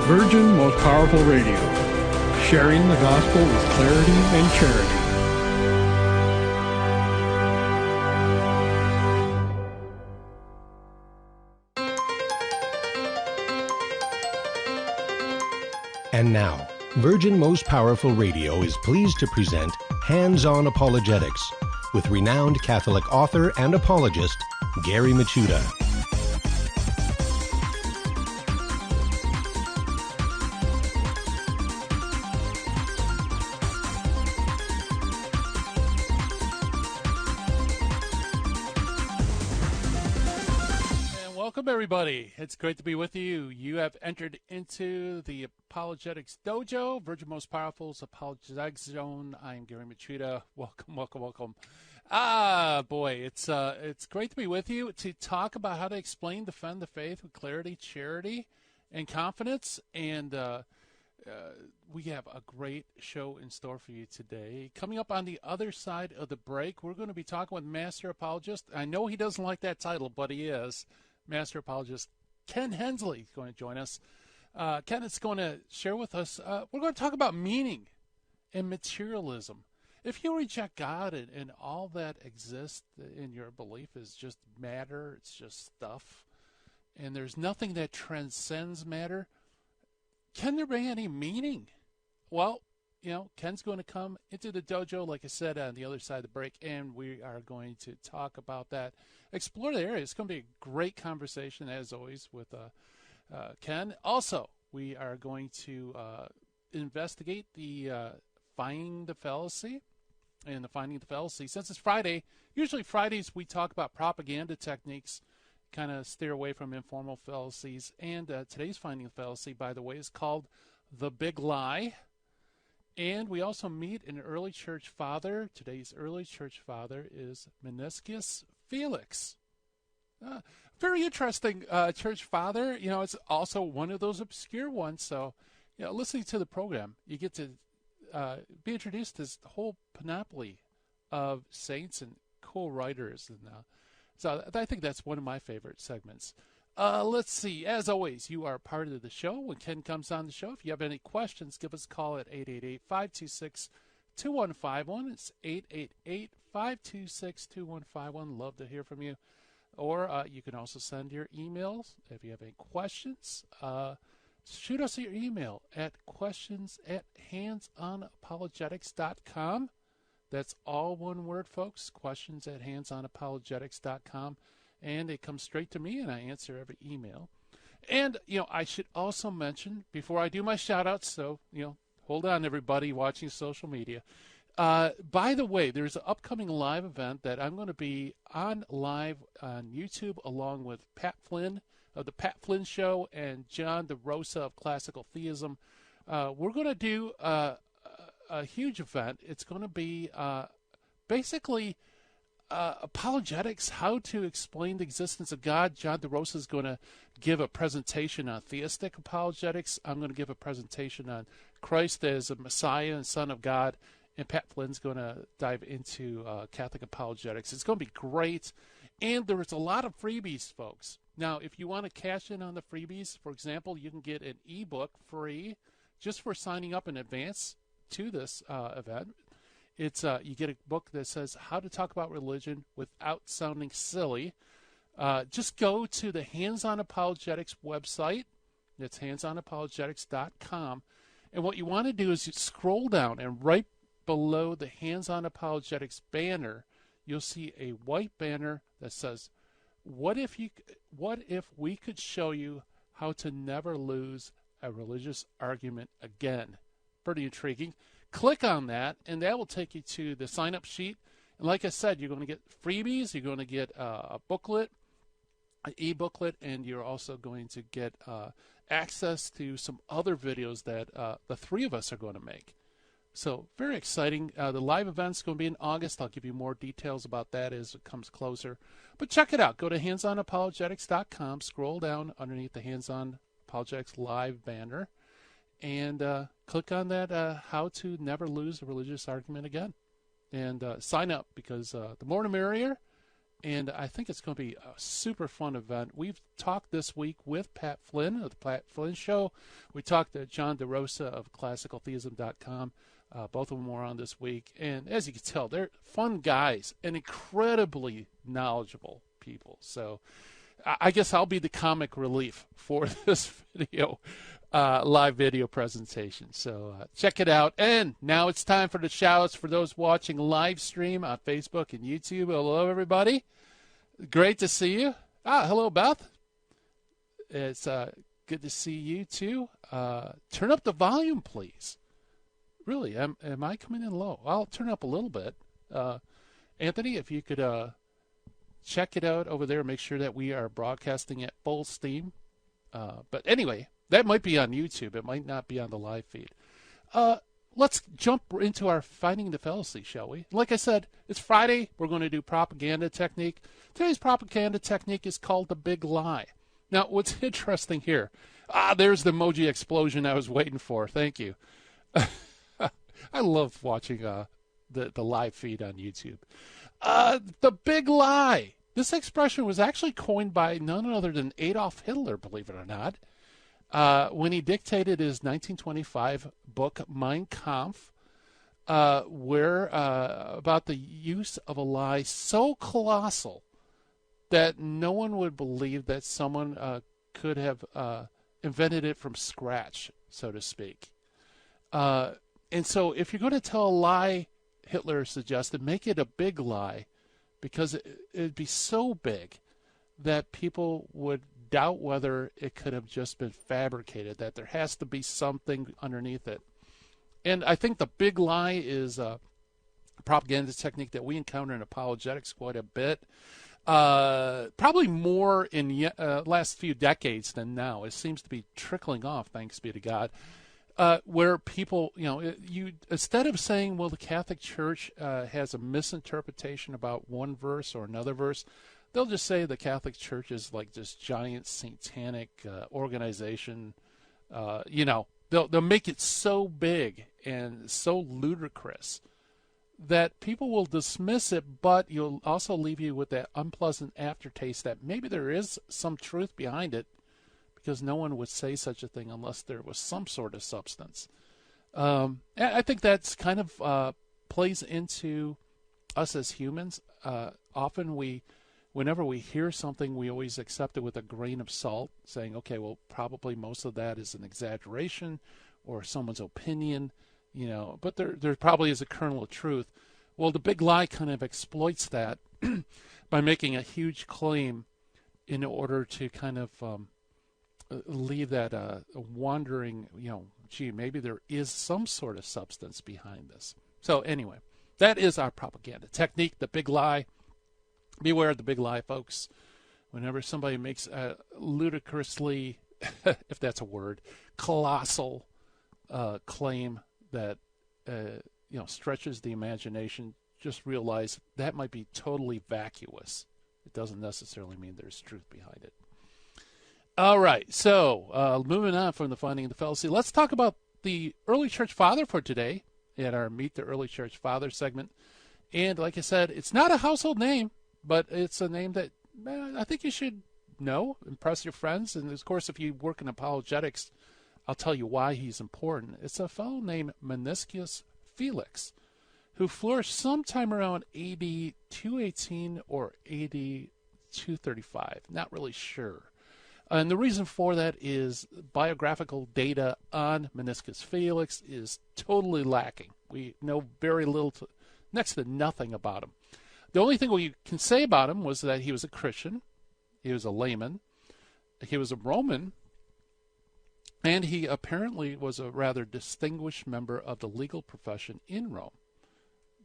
Virgin Most Powerful Radio, sharing the gospel with clarity and charity. And now, Virgin Most Powerful Radio is pleased to present Hands-On Apologetics with renowned Catholic author and apologist, Gary Michuta. Welcome, everybody. It's great to be with you. You have entered into the Apologetics Dojo, Virgin Most Powerful's Apologetics Zone. I'm Gary Michuta. Welcome, welcome, welcome. It's great to be with you to talk about how to explain, defend the faith with clarity, charity, and confidence. And we have a great show in store for you today. Coming up on the other side of the break, we're going to be talking with Master Apologist. I know he doesn't like that title, but he is. Master Apologist Ken Hensley is going to join us. Ken is going to share with us, we're going to talk about meaning and materialism. If you reject God and all that exists in your belief is just matter, it's just stuff, and there's nothing that transcends matter, can there be any meaning? Well, you know, Ken's going to come into the dojo, like I said, on the other side of the break, and we are going to talk about that, explore the area. It's going to be a great conversation, as always, with Ken. Also, we are going to investigate the Finding the Fallacy. And the Finding the Fallacy, since it's Friday, usually Fridays we talk about propaganda techniques, kind of steer away from informal fallacies. And today's Finding the Fallacy, by the way, is called The Big Lie. And we also meet an early church father. Today's early church father is Meniscus Felix. Very interesting church father. You know, it's also one of those obscure ones. So, you know, listening to the program, you get to be introduced to this whole panoply of saints and cool writers. And so I think that's one of my favorite segments. Let's see. As always, you are part of the show. When Ken comes on the show, if you have any questions, give us a call at 888-526-2151. It's 888-526-2151. Love to hear from you. Or you can also send your emails if you have any questions. Shoot us your email at questions@handsonapologetics.com. That's all one word, folks, questions@handsonapologetics.com. And it comes straight to me, and I answer every email. And, you know, I should also mention, before I do my shout-outs, so, you know, hold on, everybody watching social media. By the way, there's an upcoming live event that I'm going to be on live on YouTube along with Pat Flynn of The Pat Flynn Show and John DeRosa of Classical Theism. We're going to do a huge event. It's going to be basically apologetics, how to explain the existence of God. John DeRosa is going to give a presentation on theistic apologetics. I'm going to give a presentation on Christ as a Messiah and Son of God. And Pat Flynn's going to dive into Catholic apologetics. It's going to be great. And there's a lot of freebies, folks. Now, if you want to cash in on the freebies, for example, you can get an ebook free just for signing up in advance to this event. It's you get a book that says How to Talk About Religion Without Sounding Silly. Just go to the Hands-On Apologetics website. It's handsonapologetics.com. And what you want to do is you scroll down, and right below the Hands-On Apologetics banner, you'll see a white banner that says, What if we could show you how to never lose a religious argument again? Pretty intriguing. Click on that, and that will take you to the sign-up sheet. And like I said, you're going to get freebies. You're going to get a booklet, an e-booklet, and you're also going to get access to some other videos that the three of us are going to make. So very exciting. The live event's going to be in August. I'll give you more details about that as it comes closer. But check it out. Go to handsonapologetics.com. Scroll down underneath the Hands-On Apologetics live banner. And click on that How to Never Lose a Religious Argument Again. And sign up, because the more the merrier. and I think it's going to be a super fun event. We've talked this week with Pat Flynn of the Pat Flynn Show. We talked to John DeRosa of ClassicalTheism.com. Both of them were on this week. And as you can tell, they're fun guys and incredibly knowledgeable people. So I guess I'll be the comic relief for this video, live video presentation. So check it out. And now it's time for the shout-outs for those watching live stream on Facebook and YouTube. Hello, everybody. Great to see you. Hello, Beth. It's good to see you, too. Turn up the volume, please. Really, am I coming in low? I'll turn up a little bit. Anthony, if you could check it out over there, make sure that we are broadcasting at full steam. But anyway, that might be on YouTube. It might not be on the live feed. Let's jump into our Finding the Fallacy, shall we? Like I said, it's Friday. We're going to do propaganda technique. Today's propaganda technique is called the big lie. Now, what's interesting here, there's the emoji explosion I was waiting for. Thank you. I love watching the live feed on YouTube. The big lie. This expression was actually coined by none other than Adolf Hitler, believe it or not, when he dictated his 1925 book Mein Kampf, where about the use of a lie so colossal that no one would believe that someone could have invented it from scratch, so to speak. And so if you're going to tell a lie, Hitler suggested, make it a big lie, because it'd be so big that people would doubt whether it could have just been fabricated, that there has to be something underneath it. And I think the big lie is a propaganda technique that we encounter in apologetics quite a bit. Probably more in last few decades than now. It seems to be trickling off, thanks be to God. Where people, you instead of saying, well, the Catholic Church has a misinterpretation about one verse or another verse, they'll just say the Catholic Church is like this giant satanic organization. They'll make it so big and so ludicrous that people will dismiss it, but you'll also leave you with that unpleasant aftertaste that maybe there is some truth behind it, because no one would say such a thing unless there was some sort of substance. I think that's kind of plays into us as humans. Often whenever we hear something, we always accept it with a grain of salt, saying, okay, well, probably most of that is an exaggeration or someone's opinion, but there probably is a kernel of truth. Well, the big lie kind of exploits that by making a huge claim in order to kind of leave that wandering, gee, maybe there is some sort of substance behind this. So anyway, that is our propaganda technique, the big lie. Beware of the big lie, folks. Whenever somebody makes a ludicrously, if that's a word, colossal claim that stretches the imagination, just realize that might be totally vacuous. It doesn't necessarily mean there's truth behind it. All right, so moving on from the Finding the Fallacy, let's talk about the early church father for today at our Meet the Early Church Father segment. And like I said, it's not a household name, but it's a name that I think you should know, impress your friends. And of course, if you work in apologetics, I'll tell you why he's important. It's a fellow named Meniscus Felix, who flourished sometime around AD 218 or AD 235. Not really sure. And the reason for that is biographical data on Meniscus Felix is totally lacking. We know very little, next to nothing about him. The only thing we can say about him was that he was a Christian, he was a layman, he was a Roman, and he apparently was a rather distinguished member of the legal profession in Rome.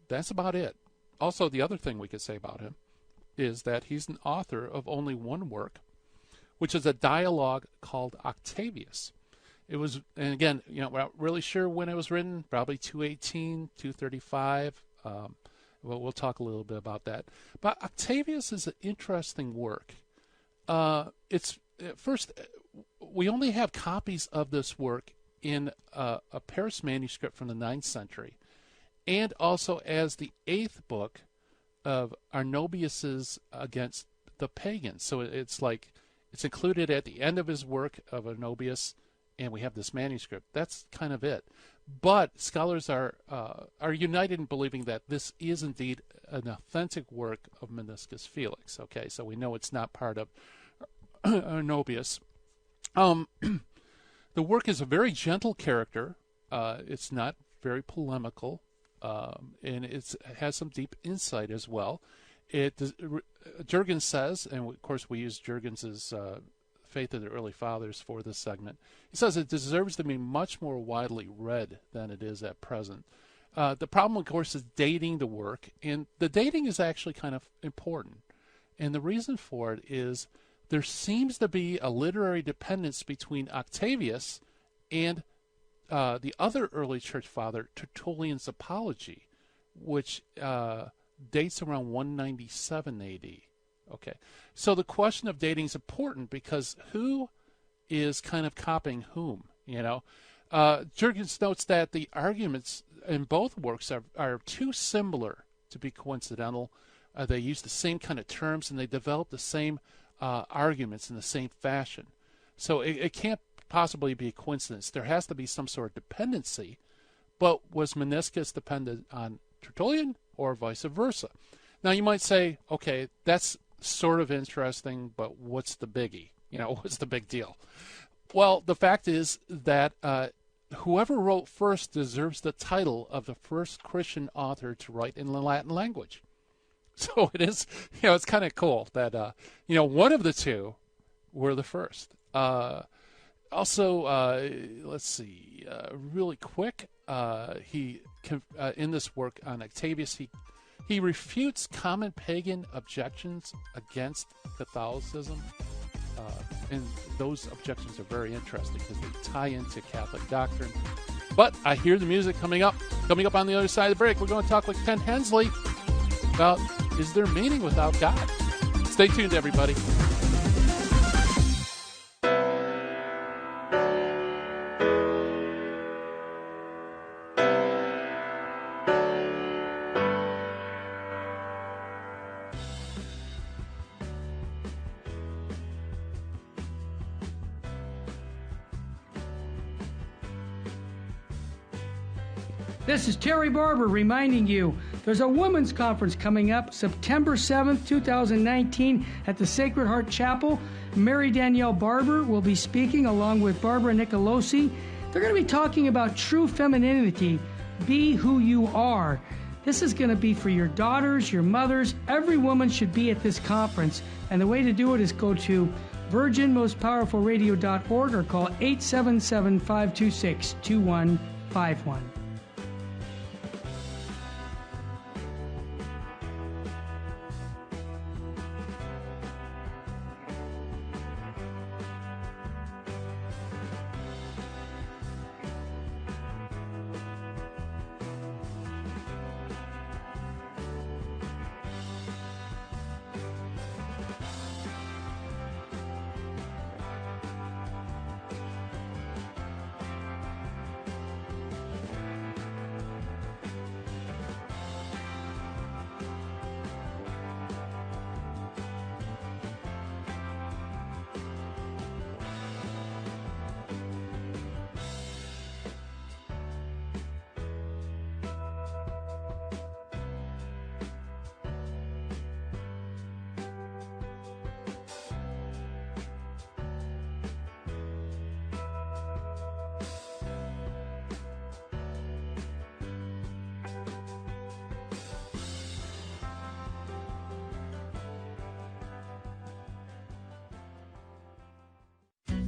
That's about it. Also, the other thing we could say about him is that he's an author of only one work, which is a dialogue called Octavius. It was, and again, we're not really sure when it was written, probably 218, 235. We'll talk a little bit about that. But Octavius is an interesting work. First, we only have copies of this work in a Paris manuscript from the 9th century, and also as the 8th book of Arnobius's against the pagans. So it's like it's included at the end of his work of Arnobius, and we have this manuscript. That's kind of it. But scholars are united in believing that this is indeed an authentic work of Meniscus Felix. Okay, so we know it's not part of Arnobius. The work is a very gentle character. It's not very polemical, and it has some deep insight as well. Jurgens says, and of course we use Jurgens's Faith of the Early Fathers for this segment. He says it deserves to be much more widely read than it is at present. The problem, of course, is dating the work, and the dating is actually kind of important. And the reason for it is there seems to be a literary dependence between Octavius and the other early church father, Tertullian's Apology, which dates around 197 AD. Okay, so the question of dating is important because who is kind of copying whom, you know? Jurgens notes that the arguments in both works are too similar to be coincidental. They use the same kind of terms and they develop the same arguments in the same fashion. So it can't possibly be a coincidence. There has to be some sort of dependency. But was Meniscus dependent on Tertullian or vice versa? Now you might say, okay, that's sort of interesting, but what's the biggie? You know, what's the big deal? Well, the fact is that whoever wrote first deserves the title of the first Christian author to write in the Latin language. So it is, you know, it's kind of cool that, you know, one of the two were the first. Also, let's see, really quick, in this work on Octavius, he refutes common pagan objections against Catholicism, and those objections are very interesting because they tie into Catholic doctrine. But I hear the music coming up. Coming up on the other side of the break, we're going to talk with Kenneth Hensley about is there meaning without God? Stay tuned, everybody. This is Terry Barber reminding you there's a women's conference coming up September 7th, 2019 at the Sacred Heart Chapel. Mary Danielle Barber will be speaking along with Barbara Nicolosi. They're going to be talking about true femininity, be who you are. This is going to be for your daughters, your mothers. Every woman should be at this conference. And the way to do it is go to virginmostpowerfulradio.org or call 877-526-2151.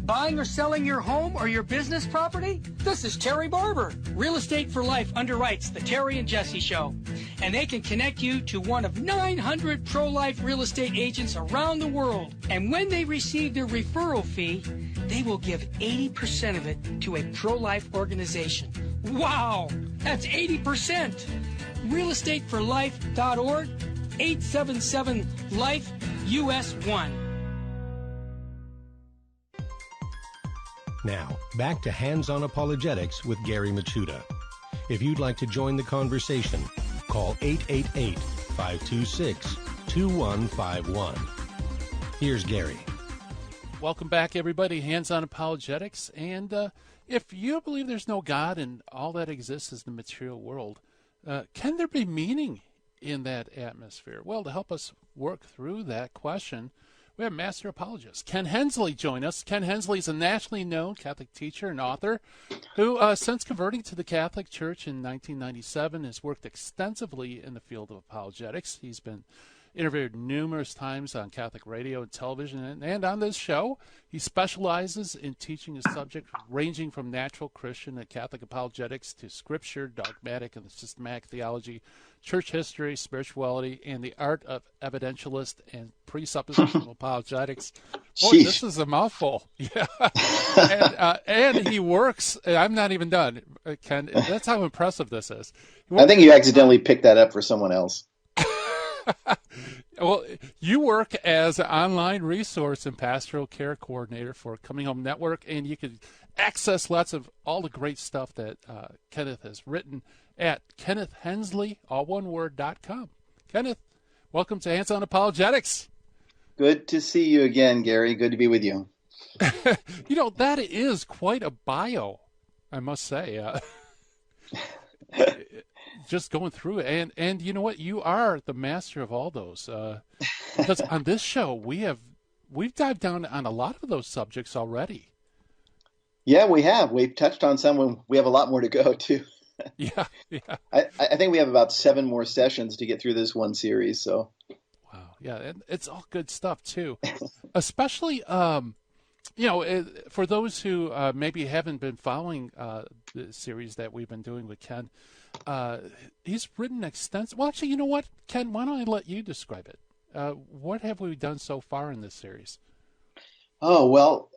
Buying or selling your home or your business property? This is Terry Barber. Real Estate for Life underwrites The Terry and Jesse Show. And they can connect you to one of 900 pro-life real estate agents around the world. And when they receive their referral fee, they will give 80% of it to a pro-life organization. Wow! That's 80%! realestateforlife.org, 877-LIFE-US1. Now, back to Hands-On Apologetics with Gary Machuda. If you'd like to join the conversation, call 888-526-2151. Here's Gary. Welcome back, everybody. Hands-on Apologetics. And if you believe there's no God and all that exists is the material world, can there be meaning in that atmosphere? Well, to help us work through that question, we have Master Apologist Ken Hensley join us. Ken Hensley is a nationally known Catholic teacher and author who, since converting to the Catholic Church in 1997, has worked extensively in the field of apologetics. He's been interviewed numerous times on Catholic radio and television, and on this show, he specializes in teaching a subject ranging from natural Christian and Catholic apologetics to scripture, dogmatic and systematic theology, church history, spirituality, and the art of evidentialist and presuppositional apologetics. Boy, this is a mouthful. Yeah. And he works, I'm not even done, Ken. That's how impressive this is. I think you accidentally picked that up for someone else. Well, you work as an online resource and pastoral care coordinator for Coming Home Network, and you can access lots of all the great stuff that Kenneth has written at KennethHensley, all one word, .com. Kenneth, welcome to Hands On Apologetics. Good to see you again, Gary. Good to be with you. You know, that is quite a bio, I must say. Just going through it, and you know what, you are the master of all those, because on this show we've dived down on a lot of those subjects already. Yeah, we've touched on some. We have a lot more to go too. yeah I think we have about 7 more sessions to get through this one series, so wow. Yeah, and it's all good stuff too. Especially for those who maybe haven't been following the series that we've been doing with Ken. He's written extensive. Well, actually, you know what, Ken? Why don't I let you describe it? What have we done so far in this series? Oh, well,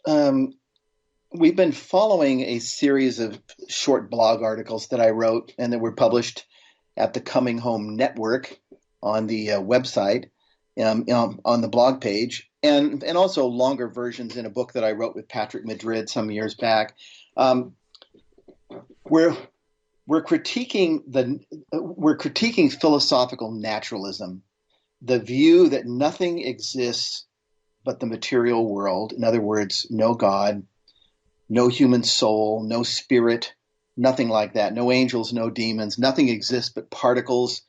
we've been following a series of short blog articles that I wrote and that were published at the Coming Home Network on the website, on the blog page, and also longer versions in a book that I wrote with Patrick Madrid some years back. We're critiquing philosophical naturalism, the view that nothing exists but the material world. In other words, no God, no human soul, no spirit, nothing like that. No angels, no demons. Nothing exists but particles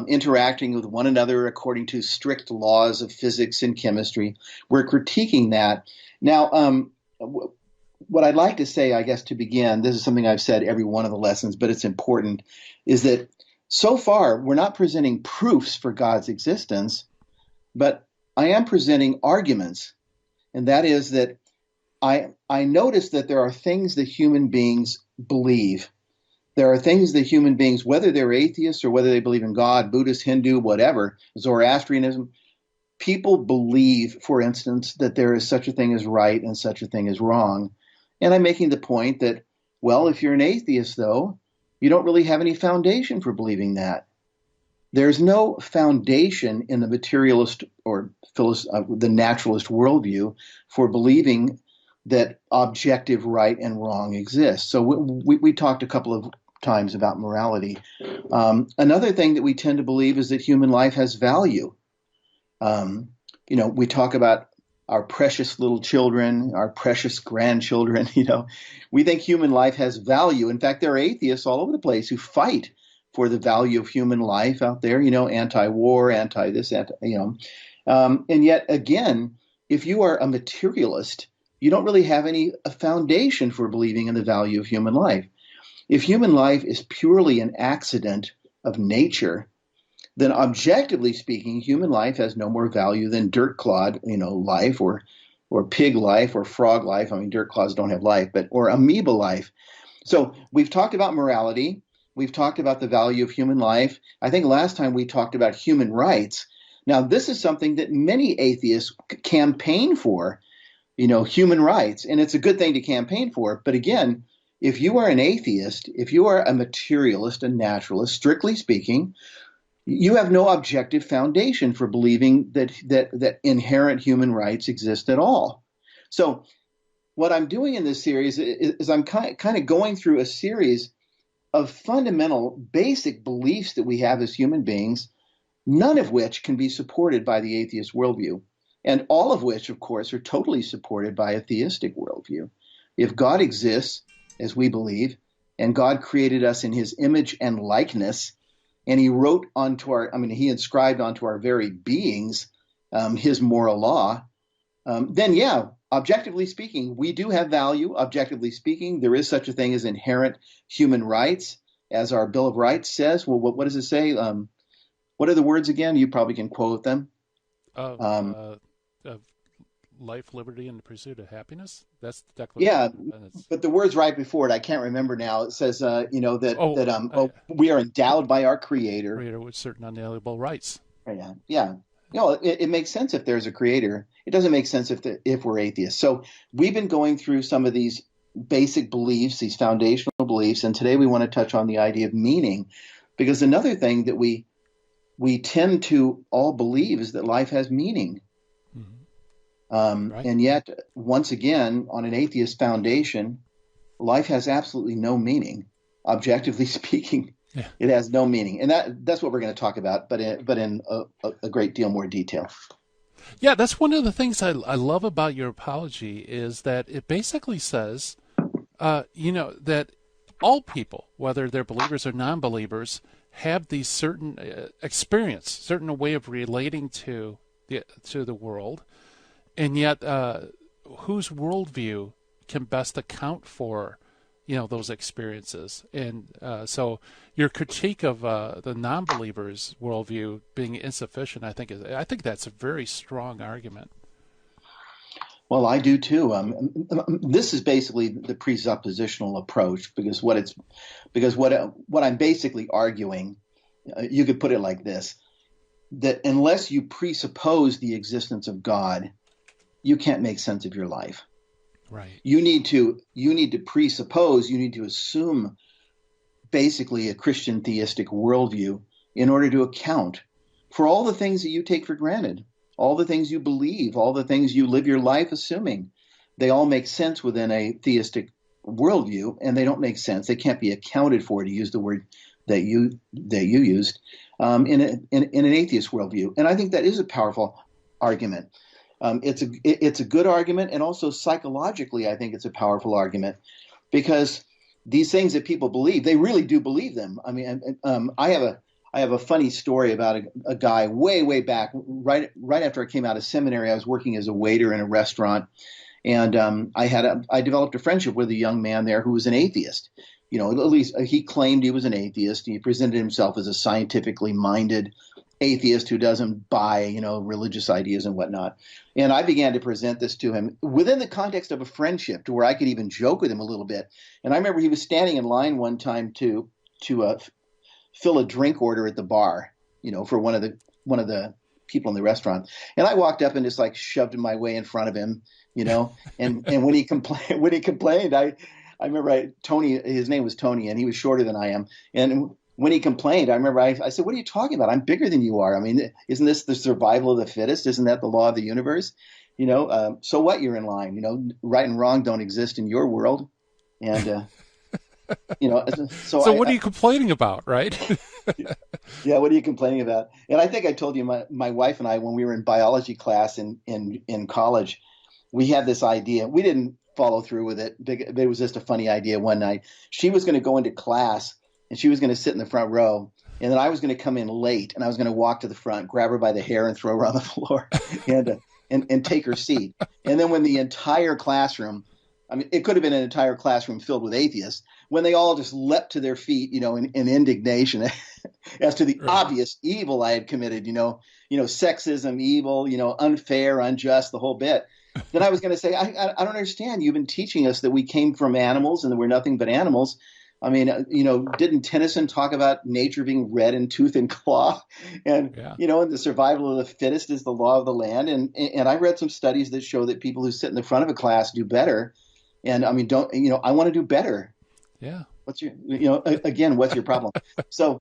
interacting with one another according to strict laws of physics and chemistry. We're critiquing that. Now, what I'd like to say, I guess, to begin, this is something I've said every one of the lessons, but it's important, is that so far we're not presenting proofs for God's existence, but I am presenting arguments. And that is that I notice that there are things that human beings believe. There are things that human beings, whether they're atheists or whether they believe in God, Buddhist, Hindu, whatever, Zoroastrianism, people believe, for instance, that there is such a thing as right and such a thing as wrong. And I'm making the point that, well, if you're an atheist, though, you don't really have any foundation for believing that. There's no foundation in the materialist or the naturalist worldview for believing that objective right and wrong exists. So we talked a couple of times about morality. Another thing that we tend to believe is that human life has value. We talk about our precious little children, our precious grandchildren, we think human life has value. In fact, there are atheists all over the place who fight for the value of human life out there, anti-war, anti-this, and yet again, if you are a materialist, you don't really have any foundation for believing in the value of human life. If human life is purely an accident of nature, then objectively speaking, human life has no more value than dirt clod, life or pig life or frog life. I mean, dirt clods don't have life, or amoeba life. So we've talked about morality. We've talked about the value of human life. I think last time we talked about human rights. Now, this is something that many atheists campaign for, human rights. And it's a good thing to campaign for. But again, if you are an atheist, if you are a materialist, a naturalist, strictly speaking, you have no objective foundation for believing that inherent human rights exist at all. So what I'm doing in this series is I'm kind of going through a series of fundamental basic beliefs that we have as human beings none of which can be supported by the atheist worldview, and all of which, of course, are totally supported by a theistic worldview. If God exists, as we believe, and God created us in his image and likeness, and he wrote onto he inscribed onto our very beings his moral law, then yeah, objectively speaking, we do have value. Objectively speaking, there is such a thing as inherent human rights, as our Bill of Rights says. Well, what does it say? What are the words again? You probably can quote them. Of life, liberty, and the pursuit of happiness. That's the Declaration. Yeah, but the words right before it, I can't remember now. It says, we are endowed by our Creator with certain unalienable rights. Yeah. It makes sense if there's a creator. It doesn't make sense if we're atheists. So we've been going through some of these basic beliefs, these foundational beliefs, and today we want to touch on the idea of meaning, because another thing that we tend to all believe is that life has meaning. Right. And yet, once again, on an atheist foundation, life has absolutely no meaning. Objectively speaking, it has no meaning. And that's what we're going to talk about, but in a great deal more detail. Yeah, that's one of the things I love about your apology is that it basically says, that all people, whether they're believers or non-believers, have these certain certain way of relating to the world, and yet whose worldview can best account for those experiences. And so your critique of the non-believers' worldview being insufficient, I think that's a very strong argument. Well, I do too. This is basically the presuppositional approach, because what I'm basically arguing, you could put it like this: that unless you presuppose the existence of God, you can't make sense of your life. Right. You need to presuppose, you need to assume basically a Christian theistic worldview in order to account for all the things that you take for granted, all the things you believe, all the things you live your life assuming. They all make sense within a theistic worldview, and they don't make sense. They can't be accounted for, to use the word that you used, in an atheist worldview. And I think that is a powerful argument. It's a good argument, and also psychologically, I think it's a powerful argument, because these things that people believe, they really do believe them. I mean, I have a funny story about a guy way back, right after I came out of seminary. I was working as a waiter in a restaurant, and I developed a friendship with a young man there who was an atheist. At least he claimed he was an atheist. He presented himself as a scientifically minded atheist who doesn't buy, religious ideas and whatnot. And I began to present this to him within the context of a friendship, to where I could even joke with him a little bit. And I remember he was standing in line one time to fill a drink order at the bar, for one of the people in the restaurant. And I walked up and just like shoved my way in front of him, and when he complained, I remember Tony, his name was Tony, and he was shorter than I am. And when he complained, I remember I said, "What are you talking about? I'm bigger than you are. I mean, isn't this the survival of the fittest? Isn't that the law of the universe? So what? You're in line. Right and wrong don't exist in your world." And So what are you complaining about, right? Yeah, what are you complaining about? And I think I told you, my wife and I, when we were in biology class in college, we had this idea. We didn't follow through with it, but it was just a funny idea one night. She was going to go into class, and she was going to sit in the front row, and then I was going to come in late, and I was going to walk to the front, grab her by the hair, and throw her on the floor, and take her seat. And then when the entire classroom, it could have been an entire classroom filled with atheists, when they all just leapt to their feet, in indignation as to the obvious evil I had committed, sexism, evil, unfair, unjust, the whole bit. Then I was going to say, I don't understand. You've been teaching us that we came from animals and that we're nothing but animals. I mean, didn't Tennyson talk about nature being red in tooth and claw? And, and the survival of the fittest is the law of the land. And I read some studies that show that people who sit in the front of a class do better. And I want to do better. Yeah. What's your problem? So,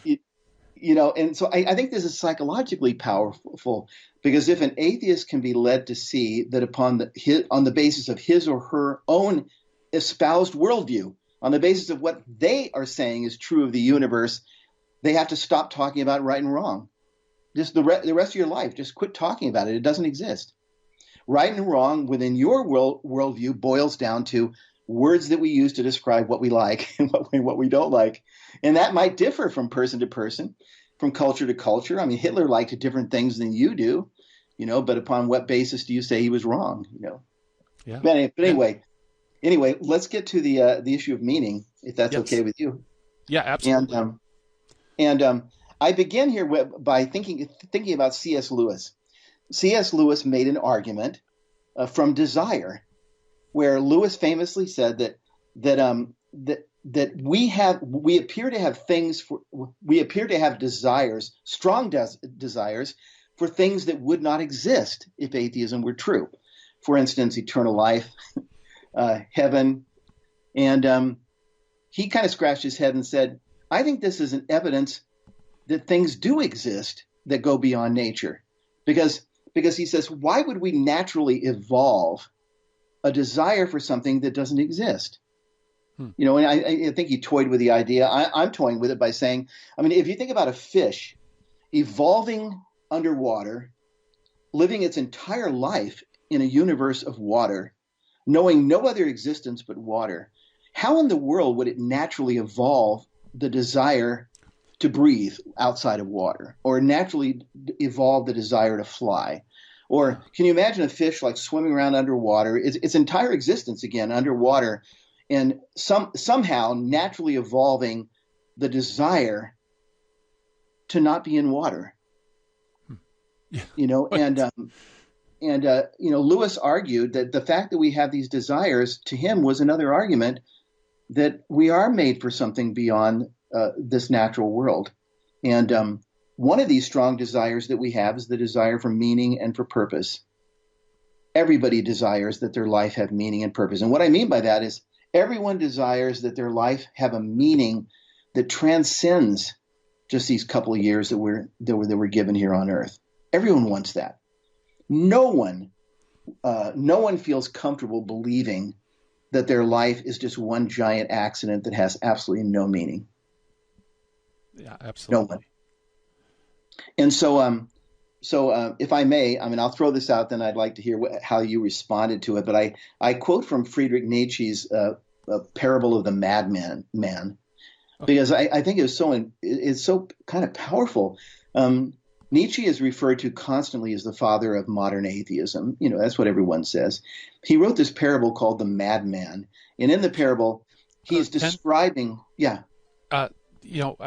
and so I think this is psychologically powerful, because if an atheist can be led to see that on the basis of his or her own espoused worldview, on the basis of what they are saying is true of the universe, they have to stop talking about right and wrong. Just the rest of your life, just quit talking about it. It doesn't exist. Right and wrong within your worldview boils down to words that we use to describe what we like and what we don't like. And that might differ from person to person, from culture to culture. I mean, Hitler liked different things than you do, but upon what basis do you say he was wrong? Yeah. But anyway, let's get to the issue of meaning, if that's okay with you. Yeah, absolutely. And I begin here by thinking about C.S. Lewis. C.S. Lewis made an argument from desire, where Lewis famously said that we appear to have desires, strong desires, for things that would not exist if atheism were true. For instance, eternal life, heaven, and he kind of scratched his head and said, "I think this is an evidence that things do exist that go beyond nature," because he says, why would we naturally evolve a desire for something that doesn't exist? And I think he toyed with the idea. I'm toying with it by saying, I mean, if you think about a fish evolving underwater, living its entire life in a universe of water, knowing no other existence but water, how in the world would it naturally evolve the desire to breathe outside of water, or naturally evolve the desire to fly? Or can you imagine a fish like swimming around underwater, its entire existence again underwater, and somehow naturally evolving the desire to not be in water? Lewis argued that the fact that we have these desires to him was another argument that we are made for something beyond this natural world. And one of these strong desires that we have is the desire for meaning and for purpose. Everybody desires that their life have meaning and purpose. And what I mean by that is everyone desires that their life have a meaning that transcends just these couple of years that we're given here on earth. Everyone wants that. No one feels comfortable believing that their life is just one giant accident that has absolutely no meaning. Yeah, absolutely. No one. And so if I may, I mean, I'll throw this out, then I'd like to hear how you responded to it. But I quote from Friedrich Nietzsche's parable of the madman, because I think it's so kind of powerful. Nietzsche is referred to constantly as the father of modern atheism. That's what everyone says. He wrote this parable called The Madman. And in the parable, he's describing, I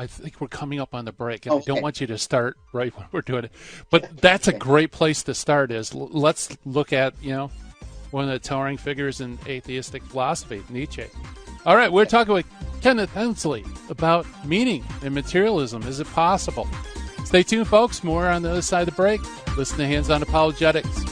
think we're coming up on the break, and I don't want you to start right when we're doing it. But that's a great place to start is let's look at, one of the towering figures in atheistic philosophy, Nietzsche. All right, we're talking with Kenneth Hensley about meaning and materialism. Is it possible? Stay tuned, folks. More on the other side of the break. Listen to Hands on Apologetics.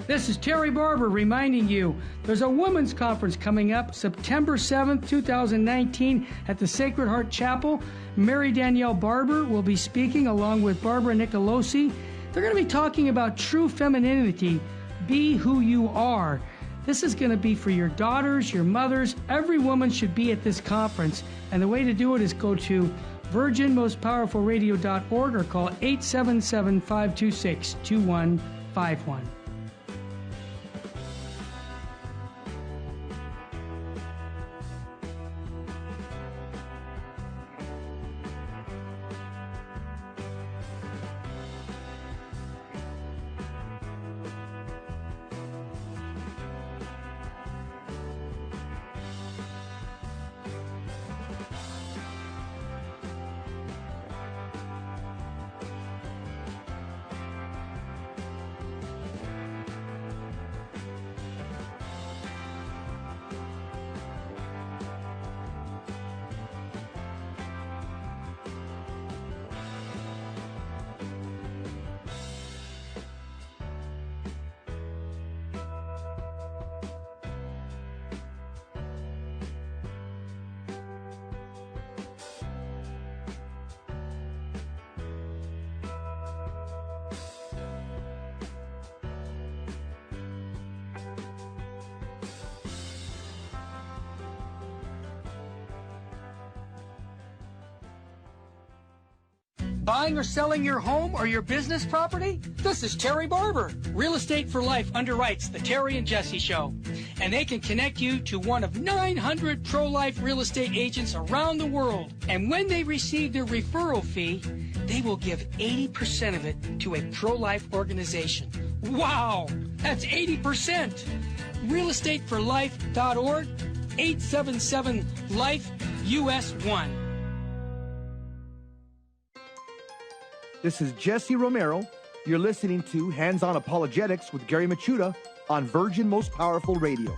This is Terry Barber reminding you there's a women's conference coming up September 7th, 2019 at the Sacred Heart Chapel. Mary Danielle Barber will be speaking along with Barbara Nicolosi. They're going to be talking about true femininity, be who you are. This is going to be for your daughters, your mothers. Every woman should be at this conference. And the way to do it is go to virginmostpowerfulradio.org or call 877-526-2151. Buying or selling your home or your business property? This is Terry Barber. Real Estate for Life underwrites the Terry and Jesse Show. And they can connect you to one of 900 pro-life real estate agents around the world. And when they receive their referral fee, they will give 80% of it to a pro-life organization. Wow! That's 80%! realestateforlife.org, 877-LIFE-US1. This is Jesse Romero. You're listening to Hands-On Apologetics with Gary Machuda on Virgin Most Powerful Radio.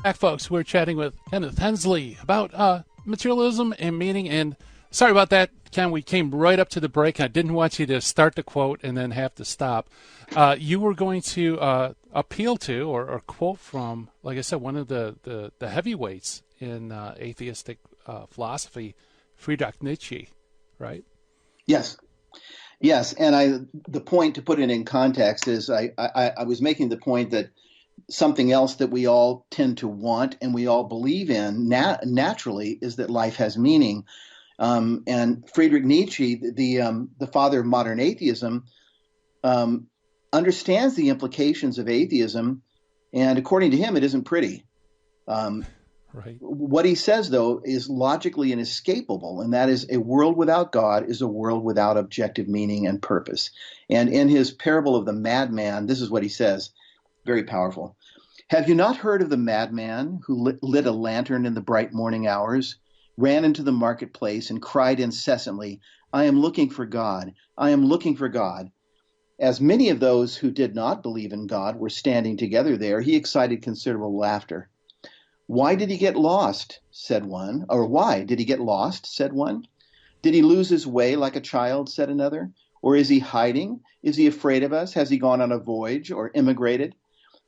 Back, folks, we're chatting with Kenneth Hensley about materialism and meaning. And sorry about that, Ken. We came right up to the break. I didn't want you to start the quote and then have to stop. You were going to appeal to or quote from, like I said, one of the heavyweights in atheistic philosophy, Friedrich Nietzsche, right? Yes, and the point, to put it in context, is I was making the point that something else that we all tend to want and we all believe in naturally is that life has meaning. And Friedrich Nietzsche, the father of modern atheism, understands the implications of atheism, and according to him, it isn't pretty. Right. What he says, though, is logically inescapable, and that is a world without God is a world without objective meaning and purpose. And in his parable of the madman, this is what he says, very powerful. Have you not heard of the madman who lit a lantern in the bright morning hours, ran into the marketplace, and cried incessantly, I am looking for God, I am looking for God. As many of those who did not believe in God were standing together there, he excited considerable laughter. Why did he get lost? Said one. Or why did he get lost? Said one. Did he lose his way like a child? Said another. Or is he hiding? Is he afraid of us? Has he gone on a voyage or immigrated?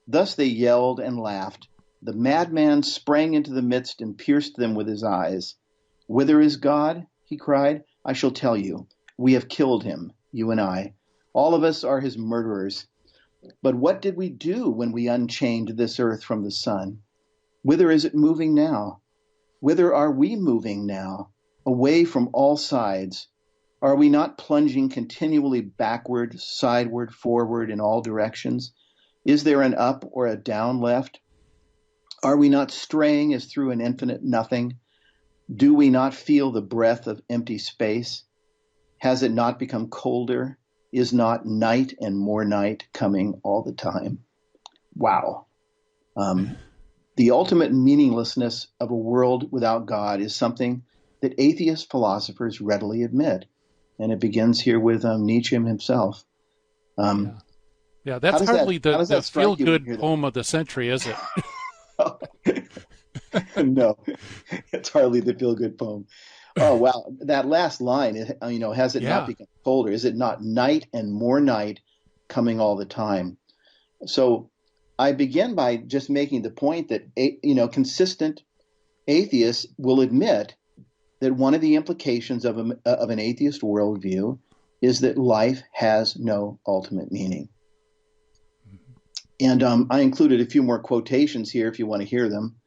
Thus they yelled and laughed. The madman sprang into the midst and pierced them with his eyes. Whither is God? He cried. I shall tell you. We have killed him, you and I. All of us are his murderers. But what did we do when we unchained this earth from the sun? Whither is it moving now? Whither are we moving now? Away from all sides. Are we not plunging continually backward, sideward, forward, in all directions? Is there an up or a down left? Are we not straying as through an infinite nothing? Do we not feel the breath of empty space? Has it not become colder? Is not night and more night coming all the time? Wow. The ultimate meaninglessness of a world without God is something that atheist philosophers readily admit. And it begins here with Nietzsche himself. Yeah, that's hardly the feel-good poem of the century, is it? No, it's hardly the feel-good poem. Oh, wow. That last line, has it not become colder? Is it not night and more night coming all the time? So I begin by just making the point that, consistent atheists will admit that one of the implications of an atheist worldview is that life has no ultimate meaning. And I included a few more quotations here if you want to hear them.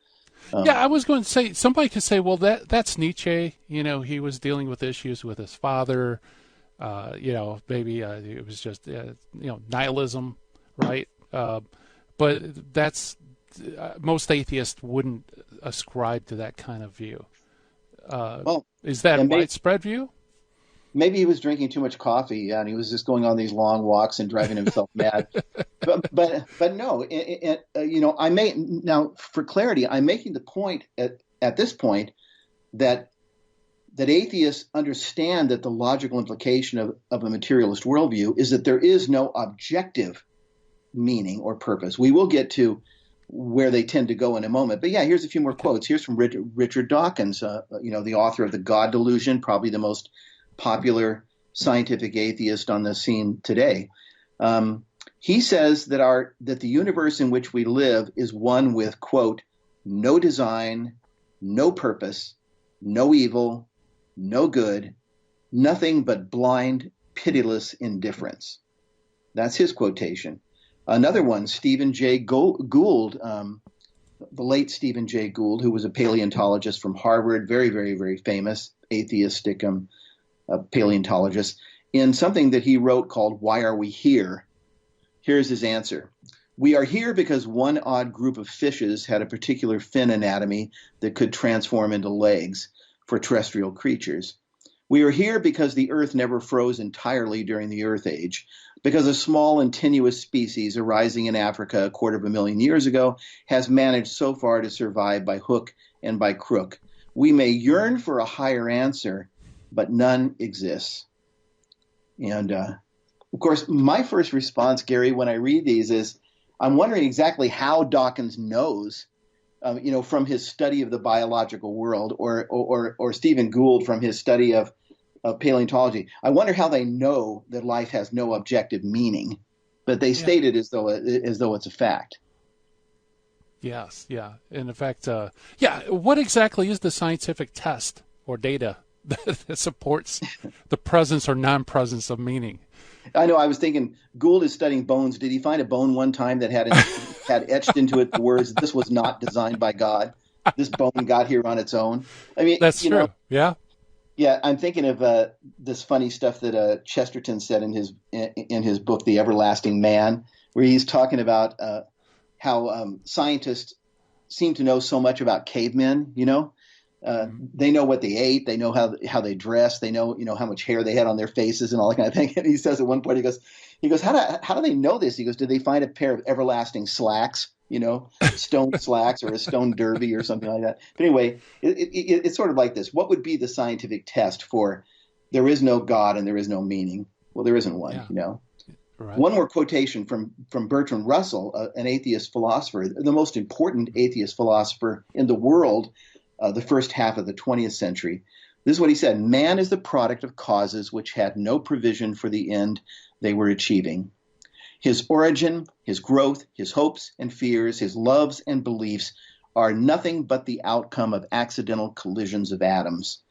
I was going to say, somebody could say, well, that's Nietzsche. He was dealing with issues with his father. Maybe it was just, nihilism, right? But that's most atheists wouldn't ascribe to that kind of view. Is that a widespread view? Maybe he was drinking too much coffee and he was just going on these long walks and driving himself mad. But no, for clarity, I'm making the point at this point that atheists understand that the logical implication of a materialist worldview is that there is no objective meaning or purpose. We will get to where they tend to go in a moment. But here's a few more quotes. Here's from Richard Dawkins, the author of The God Delusion, probably the most popular scientific atheist on the scene today. He says that the universe in which we live is one with, quote, no design, no purpose, no evil, no good, nothing but blind, pitiless indifference. That's his quotation. Another one, Stephen Jay Gould, the late Stephen Jay Gould, who was a paleontologist from Harvard, very, very, very famous atheistic a paleontologist, in something that he wrote called Why Are We Here? Here's his answer. We are here because one odd group of fishes had a particular fin anatomy that could transform into legs for terrestrial creatures. We are here because the Earth never froze entirely during the Earth Age, because a small and tenuous species arising in Africa 250,000 years ago has managed so far to survive by hook and by crook. We may yearn for a higher answer, but none exists. And of course, my first response, Gary, when I read these is, I'm wondering exactly how Dawkins knows, from his study of the biological world, or Stephen Gould from his study of paleontology. I wonder how they know that life has no objective meaning, but they state it as though it's a fact. Yes, yeah. And in fact, what exactly is the scientific test or data that supports the presence or non-presence of meaning? I know. I was thinking Gould is studying bones. Did he find a bone one time that had etched into it the words, "This was not designed by God. This bone got here on its own"? I mean, that's true. Yeah. Yeah, I'm thinking of this funny stuff that Chesterton said in his book, The Everlasting Man, where he's talking about how scientists seem to know so much about cavemen. They know what they ate, they know how they dress, they know how much hair they had on their faces and all that kind of thing. And he says at one point, he goes, how do they know this? He goes, did they find a pair of everlasting slacks? Stone slacks or a stone derby or something like that. But anyway, it's sort of like this. What would be the scientific test for there is no God and there is no meaning? Well, there isn't one, Right. One more quotation from Bertrand Russell, an atheist philosopher, the most important atheist philosopher in the world, the first half of the 20th century. This is what he said. Man is the product of causes which had no provision for the end they were achieving. His origin, his growth, his hopes and fears, his loves and beliefs are nothing but the outcome of accidental collisions of atoms.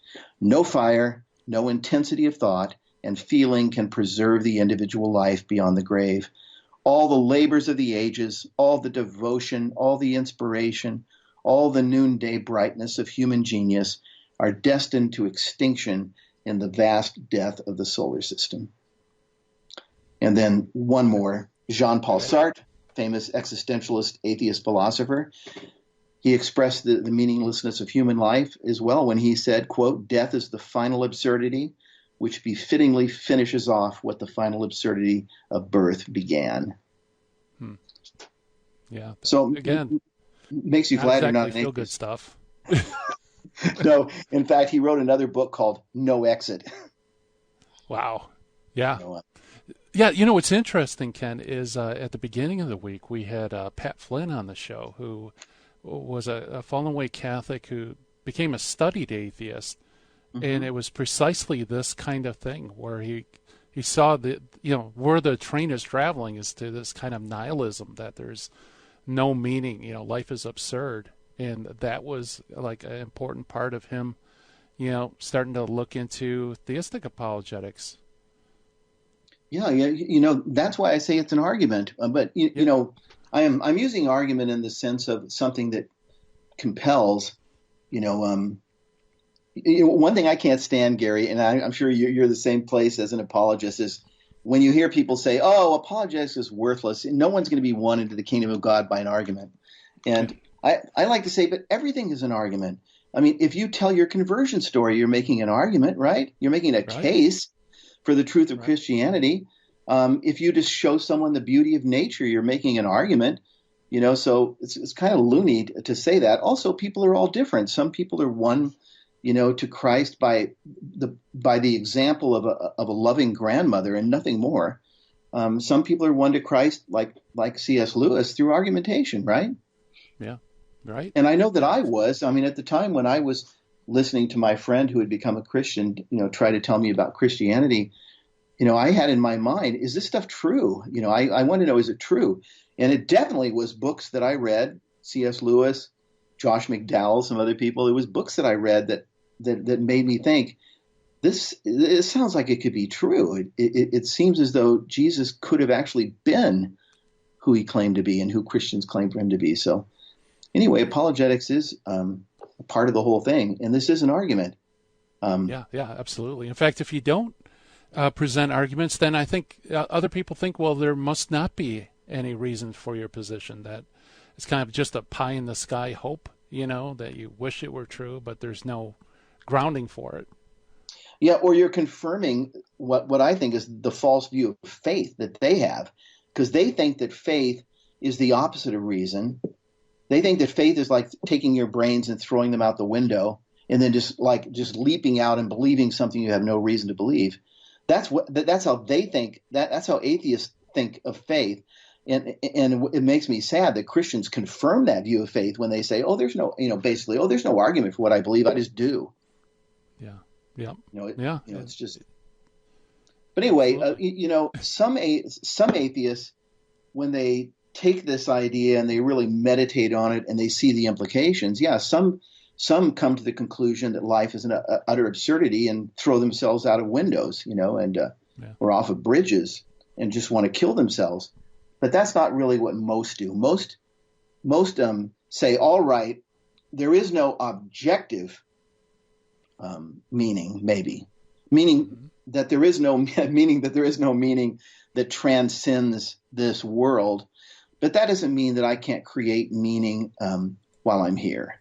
No fire, no intensity of thought and feeling can preserve the individual life beyond the grave. All the labors of the ages, all the devotion, all the inspiration, all the noonday brightness of human genius are destined to extinction in the vast death of the solar system. And then one more, Jean-Paul Sartre, famous existentialist atheist philosopher. He expressed the meaninglessness of human life as well when he said, quote, "Death is the final absurdity, which befittingly finishes off what the final absurdity of birth began." Yeah. So again, makes you glad you're not an feel atheist. good stuff. No, in fact, he wrote another book called No Exit. Wow. Yeah. So, Yeah, what's interesting, Ken, is at the beginning of the week we had Pat Flynn on the show, who was a fallen away Catholic who became a studied atheist, and it was precisely this kind of thing where he saw that where the train is traveling is to this kind of nihilism, that there's no meaning, life is absurd, and that was like an important part of him, starting to look into theistic apologetics. Yeah, that's why I say it's an argument. But I'm using argument in the sense of something that compels. One thing I can't stand, Gary, and I'm sure you're the same place as an apologist, is when you hear people say, "Oh, apologetics is worthless. No one's going to be won into the kingdom of God by an argument." And I like to say, but everything is an argument. I mean, if you tell your conversion story, you're making an argument, right? You're making a case for the truth of Christianity. If you just show someone the beauty of nature, you're making an argument, so it's kind of loony to say that. Also, people are all different. Some people are won, to Christ by the example of a loving grandmother and nothing more. Some people are won to Christ like C.S. Lewis through argumentation, right? Yeah, right. And I know that I was. I mean, at the time when I was listening to my friend who had become a Christian, try to tell me about Christianity, I had in my mind, is this stuff true? I want to know, is it true? And it definitely was books that I read, C.S. Lewis, Josh McDowell, some other people. It was books that I read that made me think, it sounds like it could be true. It seems as though Jesus could have actually been who he claimed to be and who Christians claim for him to be. So anyway, apologetics is a part of the whole thing. And this is an argument. Yeah, absolutely. In fact, if you don't present arguments, then I think other people think, well, there must not be any reason for your position. That it's kind of just a pie in the sky hope, that you wish it were true, but there's no grounding for it. Yeah, or you're confirming what I think is the false view of faith that they have, because they think that faith is the opposite of reason. They think that faith is like taking your brains and throwing them out the window and then just leaping out and believing something you have no reason to believe. That's how they think. That's how atheists think of faith. And it makes me sad that Christians confirm that view of faith when they say, there's no argument for what I believe. I just do. Yeah. It's just. But anyway, some atheists, when they take this idea and they really meditate on it and they see the implications, some come to the conclusion that life is an utter absurdity and throw themselves out of windows, or off of bridges and just want to kill themselves. But that's not really what most do. Most say, all right, there is no objective meaning that there is no meaning that transcends this world. But that doesn't mean that I can't create meaning while I'm here.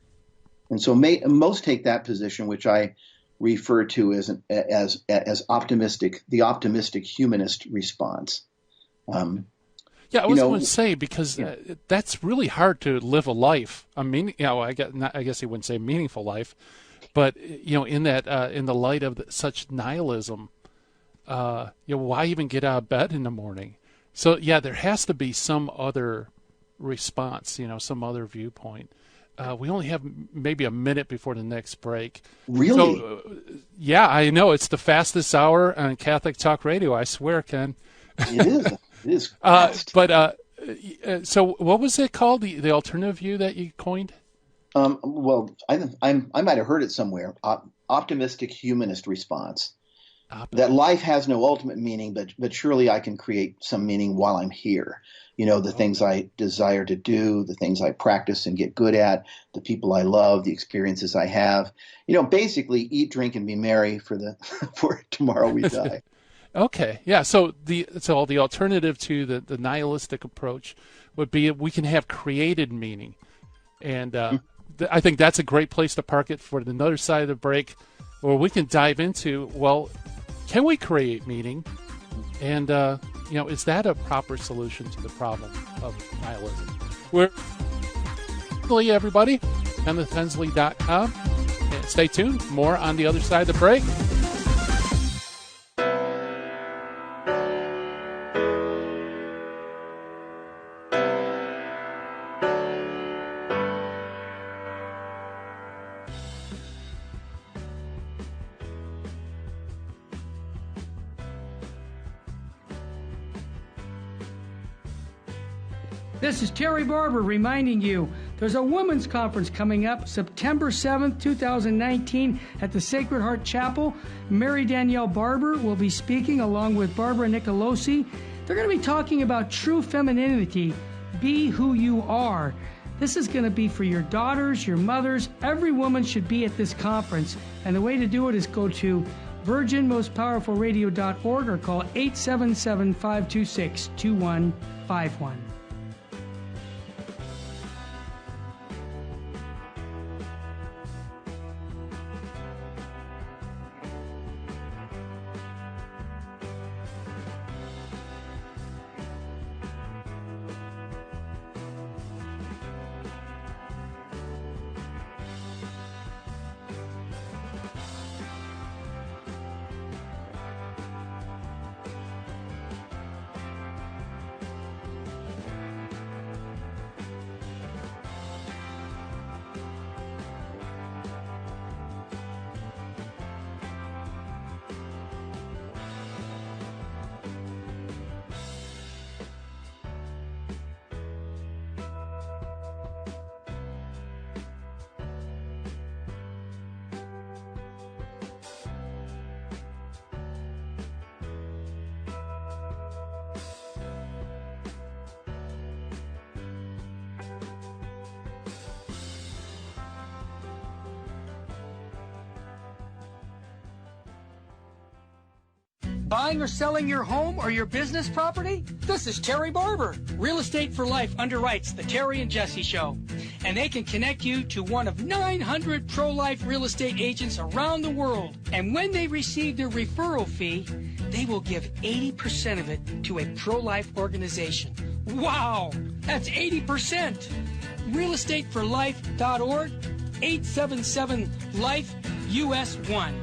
And so most take that position, which I refer to as optimistic, the optimistic humanist response. I was going to say, because that's really hard to live a life. I mean, I guess you wouldn't say meaningful life, but in the light of such nihilism, why even get out of bed in the morning? So there has to be some other response, some other viewpoint. We only have maybe a minute before the next break. Really? So, I know it's the fastest hour on Catholic Talk Radio. I swear, Ken. It is. It is fast. So what was it called? The alternative view that you coined? Well, I might have heard it somewhere. Optimistic humanist response. That life has no ultimate meaning, but surely I can create some meaning while I'm here. The things I desire to do, the things I practice and get good at, the people I love, the experiences I have. Basically eat, drink, and be merry for tomorrow we die. Okay, yeah. So the alternative to the nihilistic approach would be we can have created meaning, and I think that's a great place to park it for another side of the break, where we can dive into, well, can we create meaning, and is that a proper solution to the problem of nihilism? We're everybody, KennethHensley.com, and stay tuned. More on the other side of the break. This is Terry Barber reminding you there's a women's conference coming up September 7th, 2019 at the Sacred Heart Chapel. Mary Danielle Barber will be speaking along with Barbara Nicolosi. They're going to be talking about true femininity. Be who you are. This is going to be for your daughters, your mothers. Every woman should be at this conference. And the way to do it is go to virginmostpowerfulradio.org or call 877-526-2151. Buying or selling your home or your business property? This is Terry Barber. Real Estate for Life underwrites the Terry and Jesse Show. And they can connect you to one of 900 pro-life real estate agents around the world. And when they receive their referral fee, they will give 80% of it to a pro-life organization. Wow! That's 80%! realestateforlife.org, 877-LIFE-US1.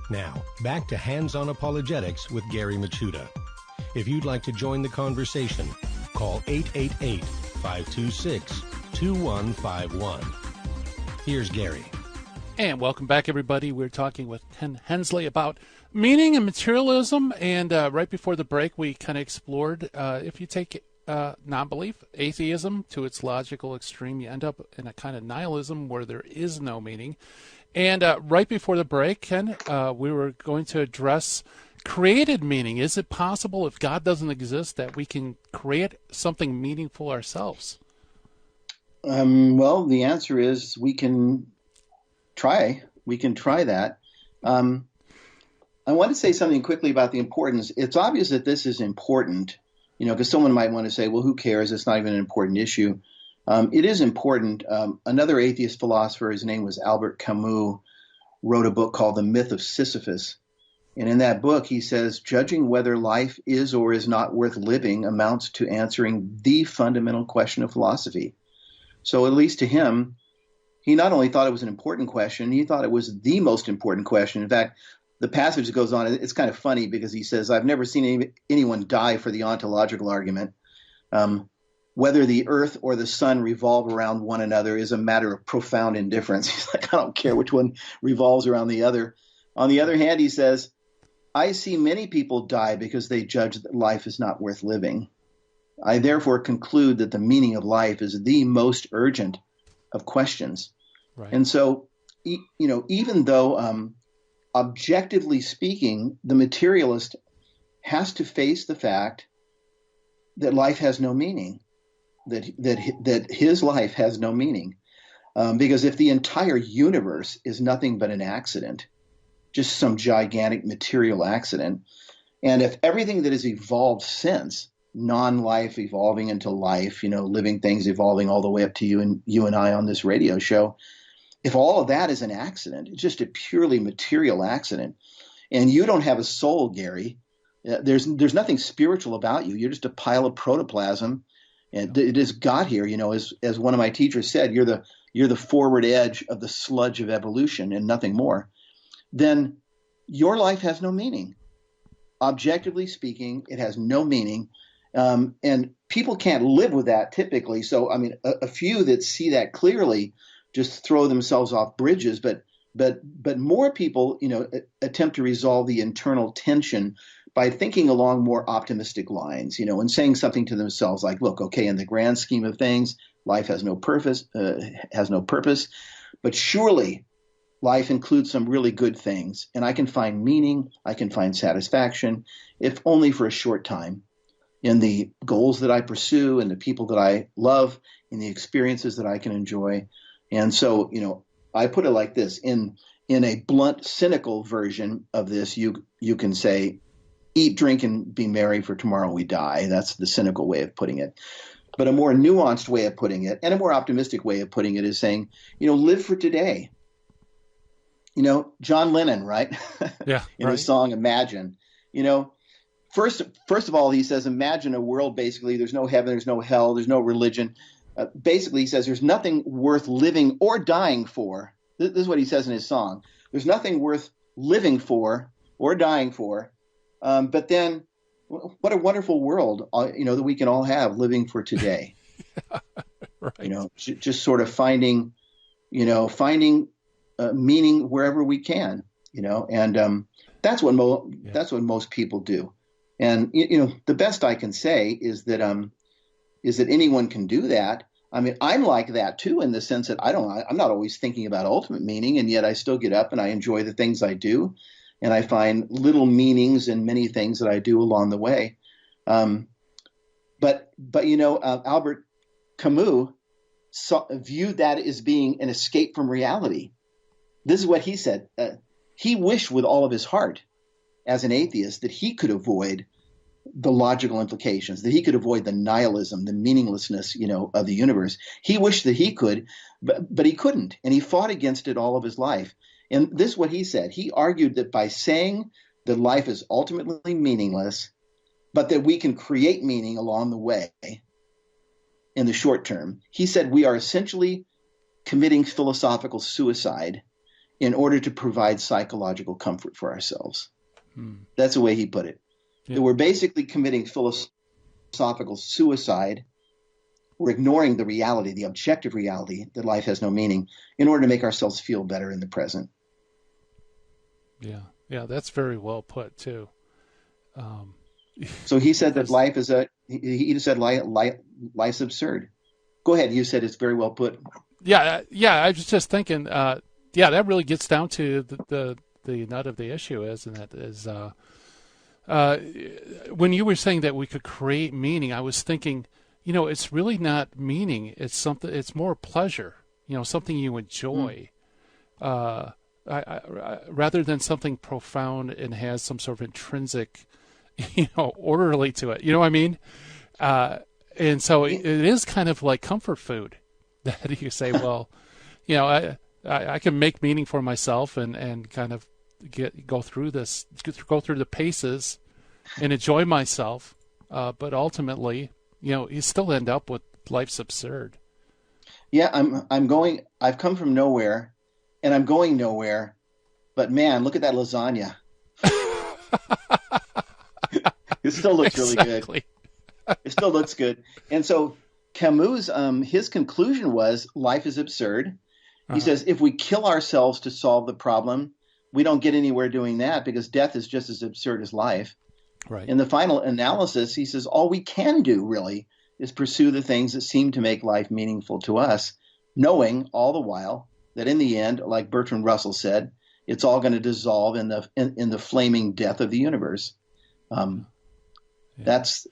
Now, back to Hands-On Apologetics with Gary Machuda. If you'd like to join the conversation, call 888-526-2151. Here's Gary. And welcome back, everybody. We're talking with Ken Hensley about meaning and materialism. And right before the break, we kind of explored if you take non-belief, atheism, to its logical extreme, you end up in a kind of nihilism where there is no meaning. And right before the break, Ken, we were going to address created meaning. Is it possible, if God doesn't exist, that we can create something meaningful ourselves? Well, the answer is we can try. We can try that. I want to say something quickly about the importance. It's obvious that this is important, because someone might want to say, well, who cares? It's not even an important issue. It is important. Another atheist philosopher, his name was Albert Camus, wrote a book called The Myth of Sisyphus. And in that book, he says, judging whether life is or is not worth living amounts to answering the fundamental question of philosophy. So at least to him, he not only thought it was an important question, he thought it was the most important question. In fact, the passage that goes on, it's kind of funny because he says, I've never seen anyone die for the ontological argument. Whether the earth or the sun revolve around one another is a matter of profound indifference. He's like, I don't care which one revolves around the other. On the other hand, he says, I see many people die because they judge that life is not worth living. I therefore conclude that the meaning of life is the most urgent of questions. Right. And so, even though objectively speaking, the materialist has to face the fact that life has no meaning, that his life has no meaning. Because if the entire universe is nothing but an accident, just some gigantic material accident, and if everything that has evolved since, non-life evolving into life, living things evolving all the way up to you and I on this radio show, if all of that is an accident, it's just a purely material accident, and you don't have a soul, Gary, there's nothing spiritual about you. You're just a pile of protoplasm, and it has got here. As one of my teachers said, you're the forward edge of the sludge of evolution and nothing more. Then your life has no meaning. Objectively speaking, it has no meaning, and people can't live with that typically. So, a few that see that clearly just throw themselves off bridges, but more people, attempt to resolve the internal tension by thinking along more optimistic lines, and saying something to themselves like, look, okay, in the grand scheme of things, life has no purpose, but surely life includes some really good things, and I can find meaning, I can find satisfaction, if only for a short time, in the goals that I pursue, and the people that I love, in the experiences that I can enjoy. And so, I put it like this: in a blunt, cynical version of this, you can say, eat, drink, and be merry, for tomorrow we die. That's the cynical way of putting it. But a more nuanced way of putting it, and a more optimistic way of putting it, is saying, live for today. John Lennon, right? Yeah. In his song Imagine, first of all, he says, imagine a world, basically, there's no heaven, there's no hell, there's no religion. Basically, he says there's nothing worth living or dying for. This is what he says in his song. There's nothing worth living for or dying for. But then what a wonderful world, that we can all have living for today. Right. Just sort of finding meaning wherever we can, and that's what most people do. And the best I can say is that anyone can do that. I'm like that too, in the sense that I'm not always thinking about ultimate meaning, and yet I still get up and I enjoy the things I do, and I find little meanings in many things that I do along the way. But Albert Camus viewed that as being an escape from reality. This is what he said. he wished with all of his heart, as an atheist, that he could avoid the logical implications, that he could avoid the nihilism, the meaninglessness, of the universe. He wished that he could, but he couldn't, and he fought against it all of his life. And this is what he said. He argued that by saying that life is ultimately meaningless, but that we can create meaning along the way in the short term, he said we are essentially committing philosophical suicide in order to provide psychological comfort for ourselves. That's the way he put it. Yeah. That we're basically committing philosophical suicide. We're ignoring the reality, the objective reality that life has no meaning, in order to make ourselves feel better in the present. Yeah, that's very well put too. So he said that life is he said life's absurd. Go ahead. You said it's very well put. Yeah. I was just thinking. That really gets down to the nut of the issue, isn't it? Is when you were saying that we could create meaning, I was thinking, it's really not meaning. It's something. It's more pleasure. Something you enjoy, rather than something profound and has some sort of intrinsic, orderly to it. You know what I mean? And so it is kind of like comfort food that you say, well, I can make meaning for myself and kind of go through the paces and enjoy myself. But ultimately, you still end up with life's absurd. Yeah, I've come from nowhere and I'm going nowhere, but man, look at that lasagna. It still looks really good. It still looks good. And so Camus, his conclusion was life is absurd. He says, if we kill ourselves to solve the problem, we don't get anywhere doing that because death is just as absurd as life. Right. In the final analysis, he says, all we can do really is pursue the things that seem to make life meaningful to us, knowing all the while that in the end, like Bertrand Russell said, it's all going to dissolve in the flaming death of the universe. That's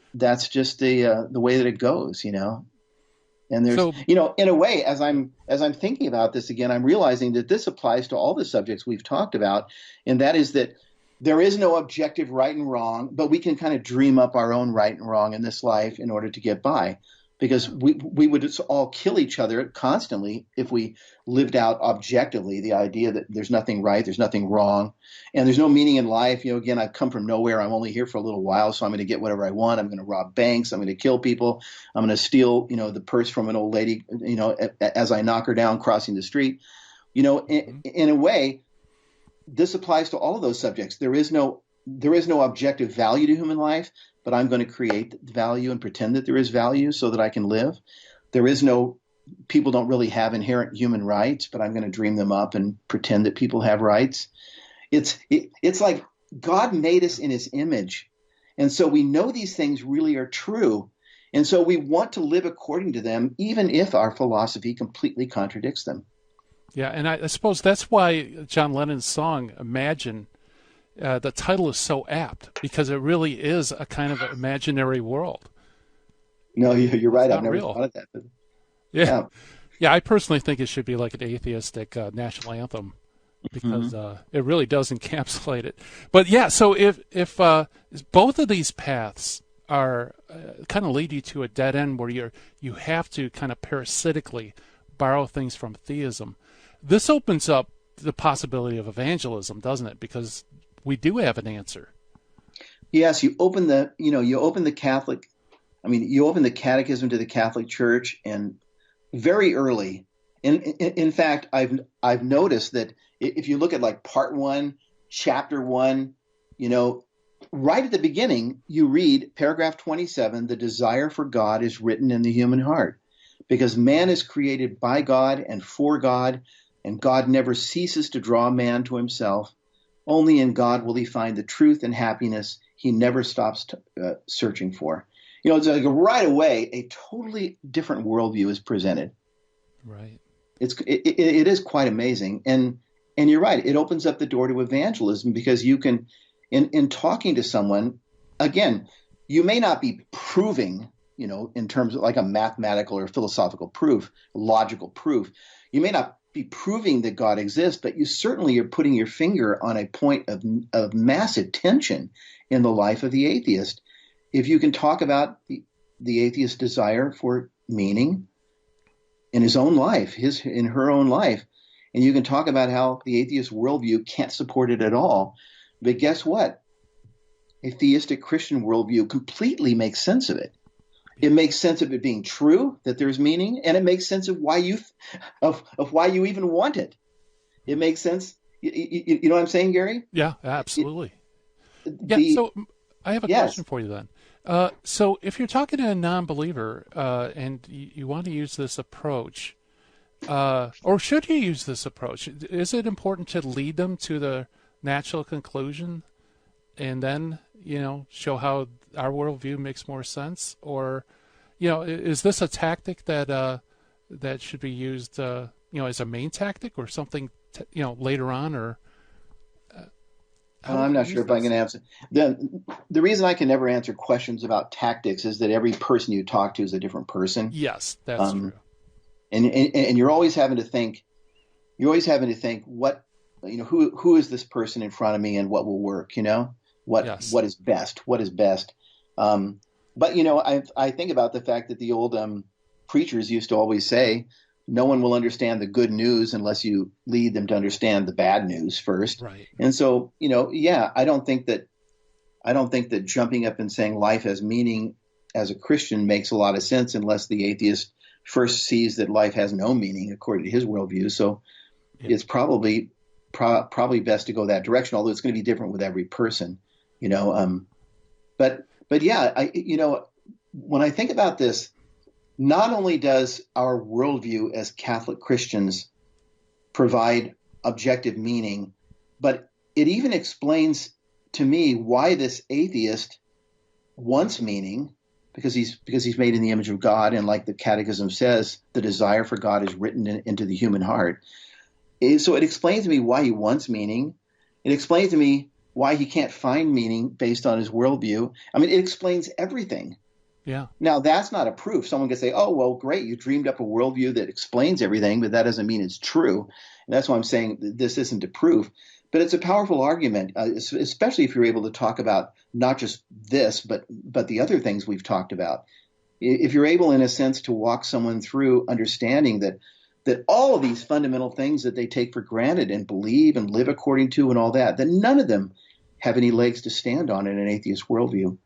just the way that it goes, And there's, in a way, as I'm thinking about this again, I'm realizing that this applies to all the subjects we've talked about, and that is that there is no objective right and wrong, but we can kind of dream up our own right and wrong in this life in order to get by, because we would just all kill each other constantly if we lived out objectively the idea that there's nothing right, there's nothing wrong, and there's no meaning in life. Again, I've come from nowhere. I'm only here for a little while, so I'm going to get whatever I want. I'm going to rob banks. I'm going to kill people. I'm going to steal, the purse from an old lady, as I knock her down crossing the street. In a way, this applies to all of those subjects. There is no objective value to human life, but I'm going to create value and pretend that there is value so that I can live. People don't really have inherent human rights, but I'm going to dream them up and pretend that people have rights. It's like God made us in his image. And so we know these things really are true. And so we want to live according to them, even if our philosophy completely contradicts them. Yeah, and I suppose that's why John Lennon's song, Imagine, the title is so apt, because it really is a kind of imaginary world. No, you're right. I've never real. thought of that. But, yeah. I personally think it should be like an atheistic national anthem, because it really does encapsulate it. But yeah, so if both of these paths are kind of lead you to a dead end where you have to kind of parasitically borrow things from theism, this opens up the possibility of evangelism, doesn't it? Because we do have an answer. Yes, you open the catechism to the Catholic Church, and very early. In fact, I've noticed that if you look at like part 1, chapter 1, right at the beginning, you read paragraph 27, the desire for God is written in the human heart, because man is created by God and for God, and God never ceases to draw man to himself. Only in God will he find the truth and happiness he never stops searching for. It's like right away, a totally different worldview is presented. Right. It is quite amazing. And you're right. It opens up the door to evangelism, because you can, in talking to someone, again, you may not be proving, in terms of like a mathematical or philosophical proof, logical proof. You may not be proving that God exists, but you certainly are putting your finger on a point of massive tension in the life of the atheist. If you can talk about the atheist's desire for meaning in his own life, in her own life, and you can talk about how the atheist worldview can't support it at all, but guess what? A theistic Christian worldview completely makes sense of it. It makes sense of it being true, that there's meaning, and it makes sense of why you even want it. It makes sense. You know what I'm saying, Gary? Yeah, absolutely. So I have a question for you then. So if you're talking to a non-believer and you want to use this approach, or should you use this approach? Is it important to lead them to the natural conclusion and then, show how our worldview makes more sense? Or, is this a tactic that should be used, as a main tactic or something, later on? Or I'm not sure if I can answer. The reason I can never answer questions about tactics is that every person you talk to is a different person. Yes, that's true. And you're always having to think. You're always having to think what, who is this person in front of me and what will work. What is best. What is best. But I think about the fact that the old preachers used to always say, no one will understand the good news unless you lead them to understand the bad news first. Right. And so, I don't think that jumping up and saying life has meaning as a Christian makes a lot of sense unless the atheist first sees that life has no meaning according to his worldview. So it's probably best to go that direction, although it's going to be different with every person, But yeah, when I think about this, not only does our worldview as Catholic Christians provide objective meaning, but it even explains to me why this atheist wants meaning, because he's made in the image of God, and like the Catechism says, the desire for God is written into the human heart. So it explains to me why he wants meaning. It explains to me why he can't find meaning based on his worldview. I mean, it explains everything. Yeah. Now, that's not a proof. Someone could say, oh, well, great, you dreamed up a worldview that explains everything, but that doesn't mean it's true. And that's why I'm saying this isn't a proof. But it's a powerful argument, especially if you're able to talk about not just this, but the other things we've talked about. If you're able, in a sense, to walk someone through understanding that all of these fundamental things that they take for granted and believe and live according to and all that none of them have any legs to stand on in an atheist worldview.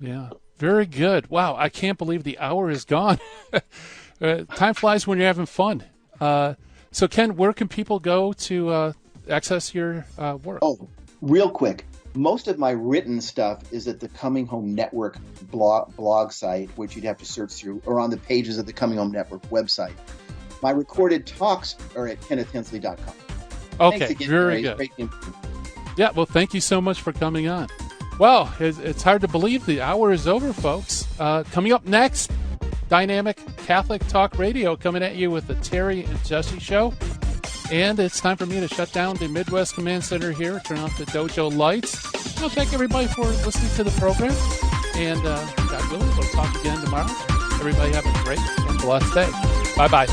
Yeah, very good. Wow, I can't believe the hour is gone. Time flies when you're having fun. So, Ken, where can people go to access your work? Oh, real quick. Most of my written stuff is at the Coming Home Network blog site, which you'd have to search through, or on the pages of the Coming Home Network website. My recorded talks are at kennethhensley.com. Okay, Thanks again, very Gary. good. Yeah, well, thank you so much for coming on. Well, it's hard to believe the hour is over, folks. Coming up next, Dynamic Catholic Talk Radio coming at you with the Terry and Jesse Show. And it's time for me to shut down the Midwest Command Center here, turn off the dojo lights. I'll thank everybody for listening to the program. And God willing, we'll talk again tomorrow. Everybody have a great and blessed day. Bye-bye.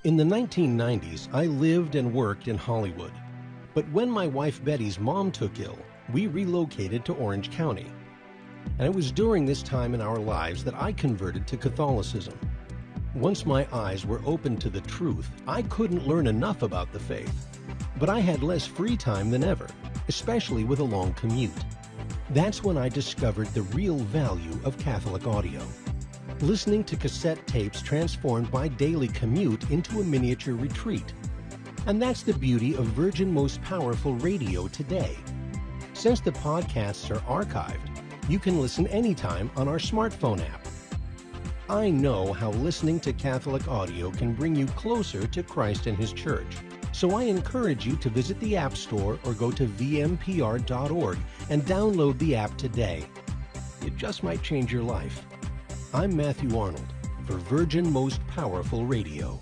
In the 1990s, I lived and worked in Hollywood. But when my wife Betty's mom took ill, we relocated to Orange County. And it was during this time in our lives that I converted to Catholicism. Once my eyes were opened to the truth, I couldn't learn enough about the faith. But I had less free time than ever, especially with a long commute. That's when I discovered the real value of Catholic audio. Listening to cassette tapes transformed my daily commute into a miniature retreat. And that's the beauty of Virgin Most Powerful Radio today. Since the podcasts are archived, you can listen anytime on our smartphone app. I know how listening to Catholic audio can bring you closer to Christ and His Church, so I encourage you to visit the App Store or go to vmpr.org and download the app today. It just might change your life. I'm Matthew Arnold for Virgin Most Powerful Radio.